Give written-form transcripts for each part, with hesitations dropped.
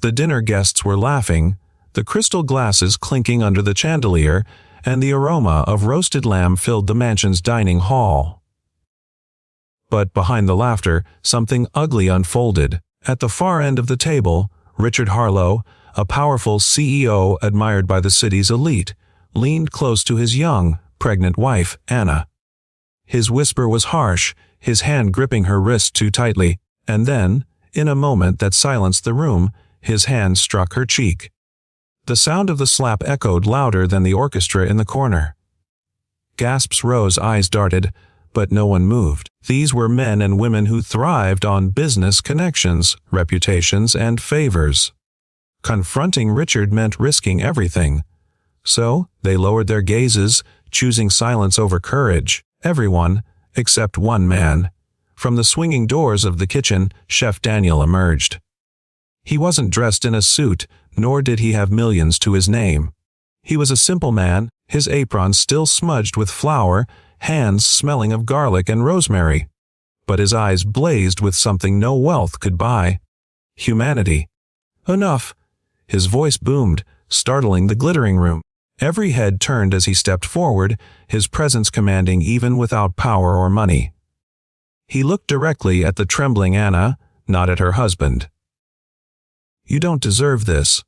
The dinner guests were laughing, the crystal glasses clinking under the chandelier, and the aroma of roasted lamb filled the mansion's dining hall. But behind the laughter, something ugly unfolded. At the far end of the table, Richard Harlow, a powerful CEO admired by the city's elite, leaned close to his young, pregnant wife, Anna. His whisper was harsh, his hand gripping her wrist too tightly, and then, in a moment that silenced the room, his hand struck her cheek. The sound of the slap echoed louder than the orchestra in the corner. Gasps rose, eyes darted, but no one moved. These were men and women who thrived on business connections, reputations, and favors. Confronting Richard meant risking everything. So, they lowered their gazes, choosing silence over courage. Everyone, except one man. From the swinging doors of the kitchen, Chef Daniel emerged. He wasn't dressed in a suit, nor did he have millions to his name. He was a simple man, his apron still smudged with flour, hands smelling of garlic and rosemary. But his eyes blazed with something no wealth could buy. Humanity. Enough. His voice boomed, startling the glittering room. Every head turned as he stepped forward, his presence commanding even without power or money. He looked directly at the trembling Anna, not at her husband. "You don't deserve this."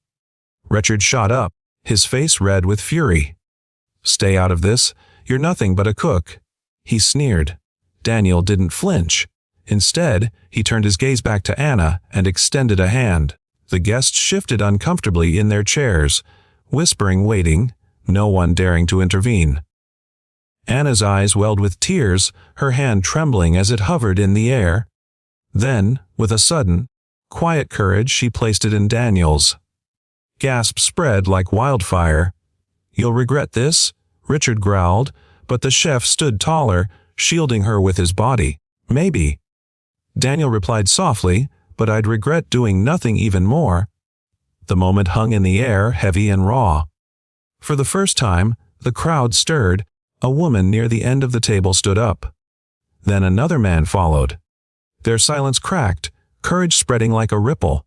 Richard shot up, his face red with fury. "Stay out of this. You're nothing but a cook." He sneered. Daniel didn't flinch. Instead, he turned his gaze back to Anna and extended a hand. The guests shifted uncomfortably in their chairs, whispering, waiting, no one daring to intervene. Anna's eyes welled with tears, her hand trembling as it hovered in the air. Then, with a sudden, quiet courage, she placed it in Daniel's. Gasps spread like wildfire. "You'll regret this," Richard growled, but the chef stood taller, shielding her with his body. "Maybe." Daniel replied softly, "But I'd regret doing nothing even more." The moment hung in the air, heavy and raw. For the first time, the crowd stirred. A woman near the end of the table stood up. Then another man followed. Their silence cracked, courage spreading like a ripple.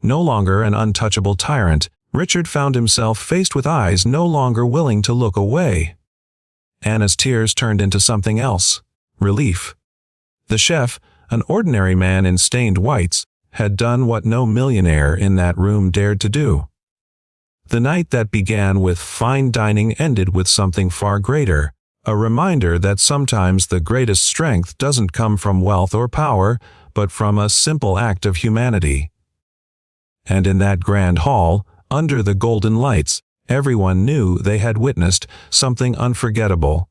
No longer an untouchable tyrant, Richard found himself faced with eyes no longer willing to look away. Anna's tears turned into something else. Relief. The chef, an ordinary man in stained whites, had done what no millionaire in that room dared to do. The night that began with fine dining ended with something far greater, a reminder that sometimes the greatest strength doesn't come from wealth or power, but from a simple act of humanity. And in that grand hall, under the golden lights, everyone knew they had witnessed something unforgettable,